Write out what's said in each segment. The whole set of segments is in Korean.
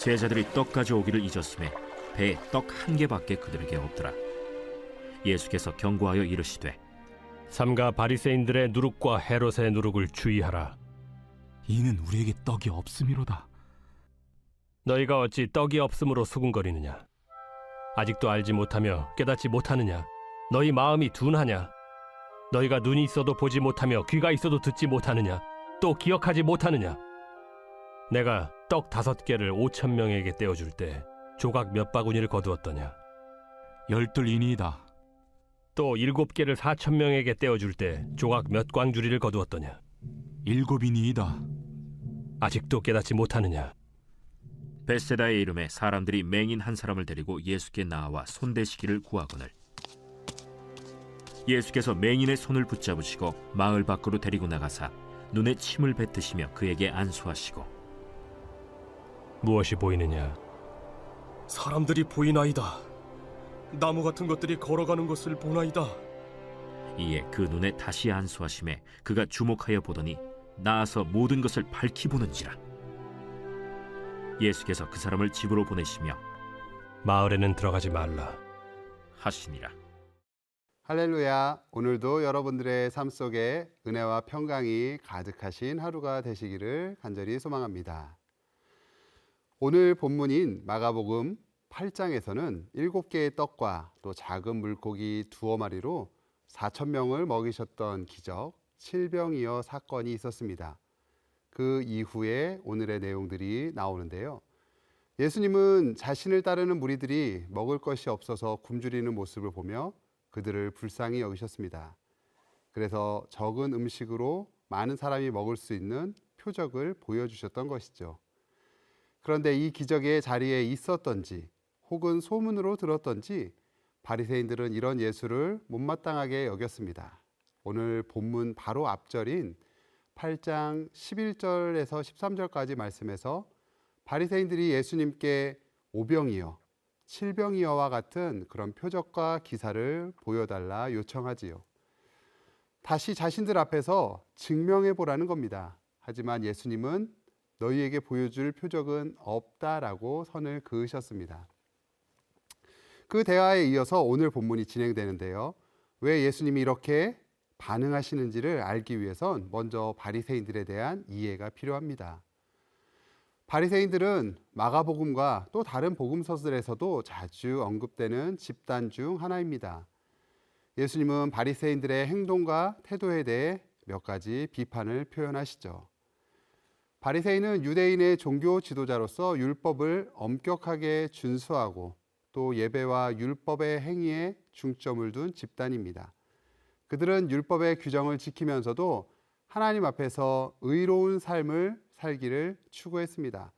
제자들이 떡 가져오기를 잊었음에 배에 떡 한 개밖에 그들에게 없더라. 예수께서 경고하여 이르시되 삼가 바리새인들의 누룩과 헤롯의 누룩을 주의하라. 이는 우리에게 떡이 없음이로다. 너희가 어찌 떡이 없음으로 수군거리느냐? 아직도 알지 못하며 깨닫지 못하느냐? 너희 마음이 둔하냐? 너희가 눈이 있어도 보지 못하며 귀가 있어도 듣지 못하느냐? 또 기억하지 못하느냐? 내가 떡 5개를 5,000명에게 떼어줄 때 조각 몇 바구니를 거두었더냐? 12이니이다. 또 7개를 4,000명에게 떼어줄 때 조각 몇 광주리를 거두었더냐? 7이니이다. 아직도 깨닫지 못하느냐? 벳세다의 이름에 사람들이 맹인 한 사람을 데리고 예수께 나와 손대시기를 구하거늘 예수께서 맹인의 손을 붙잡으시고 마을 밖으로 데리고 나가사 눈에 침을 뱉으시며 그에게 안수하시고 무엇이 보이느냐? 사람들이 보이나이다. 나무 같은 것들이 걸어가는 것을 보나이다. 이에 그 눈에 다시 안수하심에 그가 주목하여 보더니 나아서 모든 것을 밝히 보는지라. 예수께서 그 사람을 집으로 보내시며 마을에는 들어가지 말라 하시니라. 할렐루야. 오늘도 여러분들의 삶 속에 은혜와 평강이 가득하신 하루가 되시기를 간절히 소망합니다. 오늘 본문인 마가복음 8장에서는 7개의 떡과 또 작은 물고기 2마리로 4,000명을 먹이셨던 기적 칠병이어 사건이 있었습니다. 그 이후에 오늘의 내용들이 나오는데요. 예수님은 자신을 따르는 무리들이 먹을 것이 없어서 굶주리는 모습을 보며 그들을 불쌍히 여기셨습니다. 그래서 적은 음식으로 많은 사람이 먹을 수 있는 표적을 보여주셨던 것이죠. 그런데 이 기적의 자리에 있었던지 혹은 소문으로 들었던지 바리새인들은 이런 예수를 못마땅하게 여겼습니다. 오늘 본문 바로 앞절인 8장 11절에서 13절까지 말씀에서 바리새인들이 예수님께 오병이어, 칠병이어와 같은 그런 표적과 기사를 보여달라 요청하지요. 다시 자신들 앞에서 증명해 보라는 겁니다. 하지만 예수님은 너희에게 보여줄 표적은 없다라고 선을 그으셨습니다. 그 대화에 이어서 오늘 본문이 진행되는데요. 왜 예수님이 이렇게 반응하시는지를 알기 위해선 먼저 바리새인들에 대한 이해가 필요합니다. 바리새인들은 마가복음과 또 다른 복음서들에서도 자주 언급되는 집단 중 하나입니다. 예수님은 바리새인들의 행동과 태도에 대해 몇 가지 비판을 표현하시죠. 바리새인은 유대인의 종교 지도자로서 율법을 엄격하게 준수하고 또 예배와 율법의 행위에 중점을 둔 집단입니다. 그들은 율법의 규정을 지키면서도 하나님 앞에서 의로운 삶을 살기를 추구했습니다.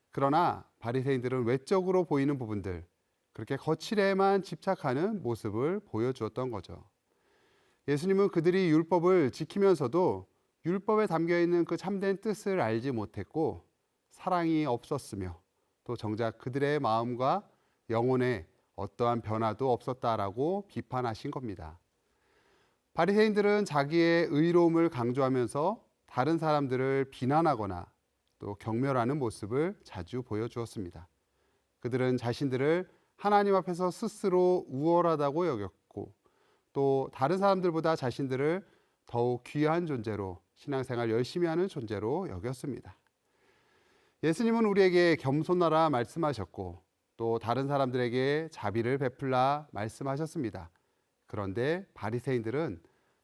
그러나 바리새인들은 외적으로 보이는 부분들, 그렇게 거칠에만 집착하는 모습을 보여주었던 거죠. 예수님은 그들이 율법을 지키면서도 율법에 담겨있는 그 참된 뜻을 알지 못했고 사랑이 없었으며 또 정작 그들의 마음과 영혼에 어떠한 변화도 없었다라고 비판하신 겁니다. 바리새인들은 자기의 의로움을 강조하면서 다른 사람들을 비난하거나 또 경멸하는 모습을 자주 보여주었습니다. 그들은 자신들을 하나님 앞에서 스스로 우월하다고 여겼고 또 다른 사람들보다 자신들을 더욱 귀한 존재로 신앙생활 열심히 하는 존재로 여겼습니다. 예수님은 우리에게 겸손하라 말씀하셨고 또 다른 사람들에게 자비를 베풀라 말씀하셨습니다. 그런데 바리새인들은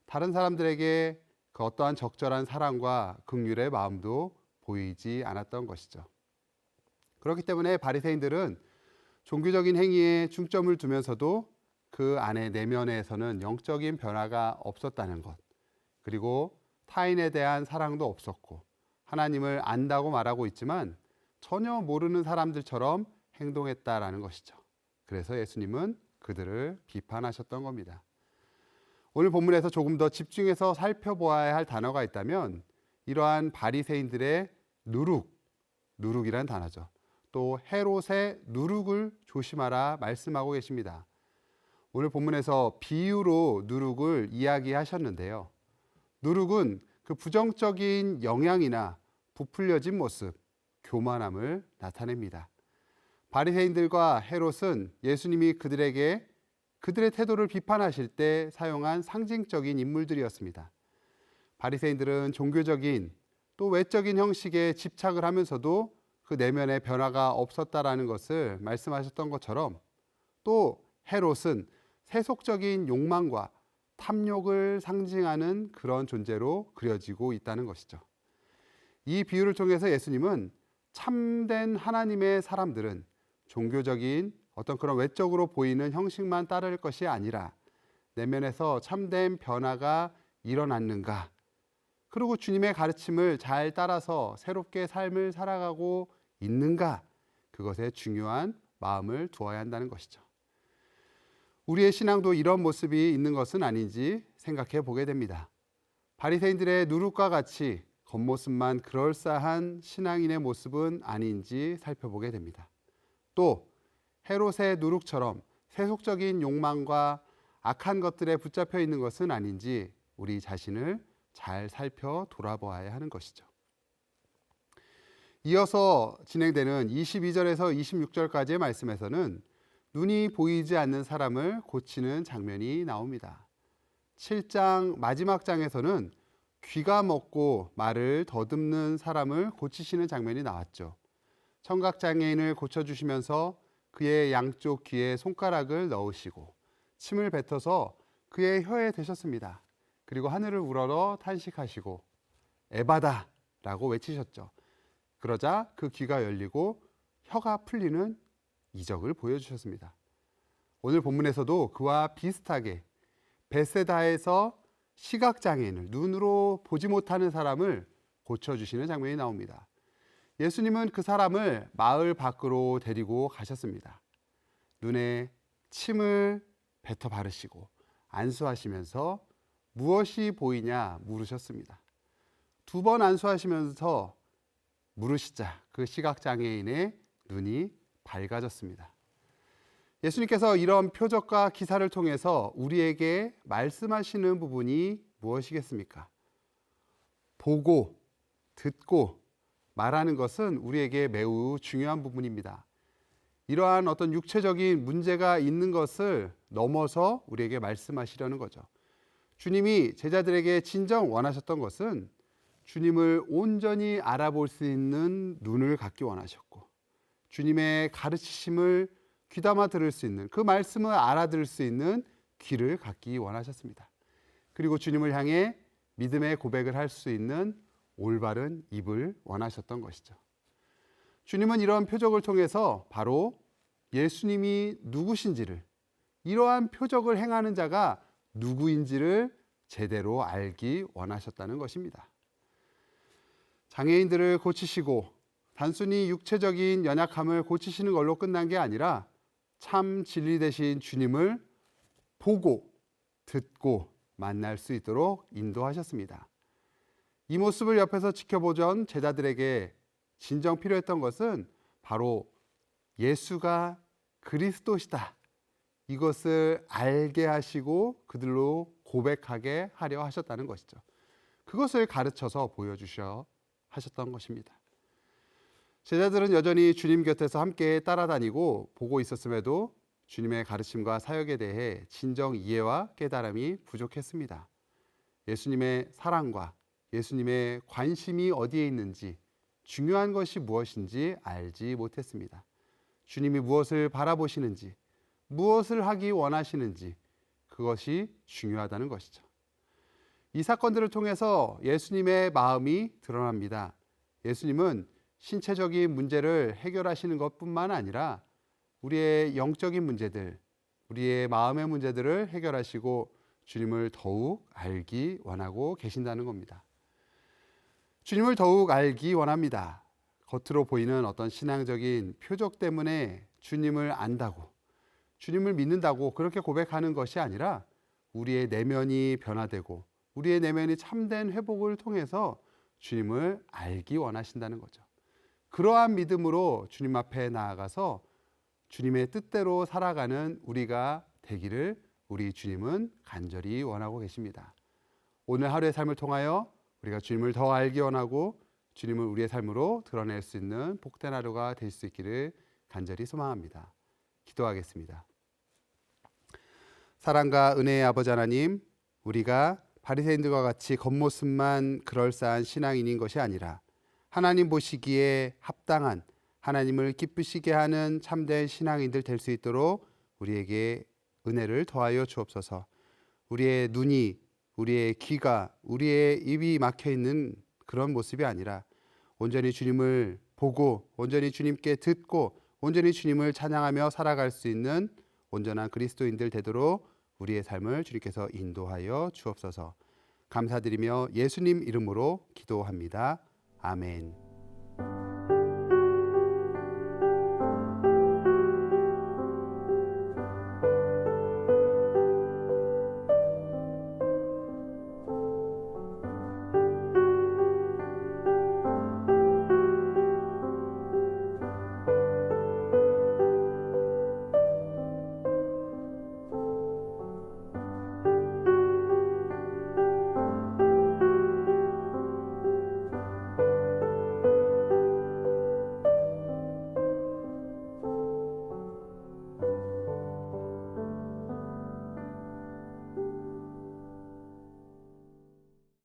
다른 사람들에게 그 어떠한 적절한 사랑과 긍휼의 마음도 보이지 않았던 것이죠. 그렇기 때문에 바리새인들은 종교적인 행위에 중점을 두면서도 그 안에 내면에서는 영적인 변화가 없었다는 것, 그리고 타인에 대한 사랑도 없었고 하나님을 안다고 말하고 있지만 전혀 모르는 사람들처럼 행동했다라는 것이죠. 그래서 예수님은 그들을 비판하셨던 겁니다. 오늘 본문에서 조금 더 집중해서 살펴보아야 할 단어가 있다면 이러한 바리새인들의 누룩이라는 단어죠. 또 헤롯의 누룩을 조심하라 말씀하고 계십니다. 오늘 본문에서 비유로 누룩을 이야기하셨는데요. 누룩은 그 부정적인 영향이나 부풀려진 모습, 교만함을 나타냅니다. 바리새인들과 헤롯은 예수님이 그들의 태도를 비판하실 때 사용한 상징적인 인물들이었습니다. 바리새인들은 종교적인 또 외적인 형식에 집착을 하면서도 그 내면의 변화가 없었다라는 것을 말씀하셨던 것처럼, 또 헤롯은 세속적인 욕망과 탐욕을 상징하는 그런 존재로 그려지고 있다는 것이죠. 이 비유를 통해서 예수님은 참된 하나님의 사람들은 종교적인 어떤 그런 외적으로 보이는 형식만 따를 것이 아니라 내면에서 참된 변화가 일어났는가, 그리고 주님의 가르침을 잘 따라서 새롭게 삶을 살아가고 있는가, 그것에 중요한 마음을 두어야 한다는 것이죠. 우리의 신앙도 이런 모습이 있는 것은 아닌지 생각해 보게 됩니다. 바리새인들의 누룩과 같이 겉모습만 그럴싸한 신앙인의 모습은 아닌지 살펴보게 됩니다. 또 헤롯의 누룩처럼 세속적인 욕망과 악한 것들에 붙잡혀 있는 것은 아닌지 우리 자신을 잘 살펴 돌아보아야 하는 것이죠. 이어서 진행되는 22절에서 26절까지의 말씀에서는 눈이 보이지 않는 사람을 고치는 장면이 나옵니다. 7장 마지막 장에서는 귀가 먹고 말을 더듬는 사람을 고치시는 장면이 나왔죠. 청각장애인을 고쳐주시면서 그의 양쪽 귀에 손가락을 넣으시고 침을 뱉어서 그의 혀에 대셨습니다. 그리고 하늘을 우러러 탄식하시고 에바다 라고 외치셨죠. 그러자 그 귀가 열리고 혀가 풀리는 이적을 보여주셨습니다. 오늘 본문에서도 그와 비슷하게 베세다에서 시각장애인을, 눈으로 보지 못하는 사람을 고쳐주시는 장면이 나옵니다. 예수님은 그 사람을 마을 밖으로 데리고 가셨습니다. 눈에 침을 뱉어 바르시고 안수하시면서 무엇이 보이냐 물으셨습니다. 2번 안수하시면서 물으시자 그 시각장애인의 눈이 밝아졌습니다. 예수님께서 이런 표적과 기사를 통해서 우리에게 말씀하시는 부분이 무엇이겠습니까? 보고, 듣고, 말하는 것은 우리에게 매우 중요한 부분입니다. 이러한 어떤 육체적인 문제가 있는 것을 넘어서 우리에게 말씀하시려는 거죠. 주님이 제자들에게 진정 원하셨던 것은 주님을 온전히 알아볼 수 있는 눈을 갖기 원하셨고, 주님의 가르치심을 귀담아 들을 수 있는, 그 말씀을 알아들을 수 있는 귀를 갖기 원하셨습니다. 그리고 주님을 향해 믿음의 고백을 할 수 있는 올바른 입을 원하셨던 것이죠. 주님은 이러한 표적을 통해서 바로 예수님이 누구신지를, 이러한 표적을 행하는 자가 누구인지를 제대로 알기 원하셨다는 것입니다. 장애인들을 고치시고 단순히 육체적인 연약함을 고치시는 걸로 끝난 게 아니라 참 진리 되신 주님을 보고 듣고 만날 수 있도록 인도하셨습니다. 이 모습을 옆에서 지켜보던 제자들에게 진정 필요했던 것은 바로 예수가 그리스도시다, 이것을 알게 하시고 그들로 고백하게 하려 하셨다는 것이죠. 그것을 가르쳐서 보여주셔 하셨던 것입니다. 제자들은 여전히 주님 곁에서 함께 따라다니고 보고 있었음에도 주님의 가르침과 사역에 대해 진정 이해와 깨달음이 부족했습니다. 예수님의 사랑과 예수님의 관심이 어디에 있는지, 중요한 것이 무엇인지 알지 못했습니다. 주님이 무엇을 바라보시는지, 무엇을 하기 원하시는지, 그것이 중요하다는 것이죠. 이 사건들을 통해서 예수님의 마음이 드러납니다. 예수님은 신체적인 문제를 해결하시는 것뿐만 아니라 우리의 영적인 문제들, 우리의 마음의 문제들을 해결하시고 주님을 더욱 알기 원하고 계신다는 겁니다. 주님을 더욱 알기 원합니다. 겉으로 보이는 어떤 신앙적인 표적 때문에 주님을 안다고, 주님을 믿는다고 그렇게 고백하는 것이 아니라 우리의 내면이 변화되고 우리의 내면이 참된 회복을 통해서 주님을 알기 원하신다는 거죠. 그러한 믿음으로 주님 앞에 나아가서 주님의 뜻대로 살아가는 우리가 되기를 우리 주님은 간절히 원하고 계십니다. 오늘 하루의 삶을 통하여 우리가 주님을 더 알기 원하고 주님을 우리의 삶으로 드러낼 수 있는 복된 하루가 될 수 있기를 간절히 소망합니다. 기도하겠습니다. 사랑과 은혜의 아버지 하나님, 우리가 바리새인들과 같이 겉모습만 그럴싸한 신앙인인 것이 아니라 하나님 보시기에 합당한, 하나님을 기쁘시게 하는 참된 신앙인들 될 수 있도록 우리에게 은혜를 더하여 주옵소서. 우리의 눈이, 우리의 귀가, 우리의 입이 막혀 있는 그런 모습이 아니라 온전히 주님을 보고 온전히 주님께 듣고 온전히 주님을 찬양하며 살아갈 수 있는 온전한 그리스도인들 되도록 우리의 삶을 주님께서 인도하여 주옵소서. 감사드리며 예수님 이름으로 기도합니다. 아멘.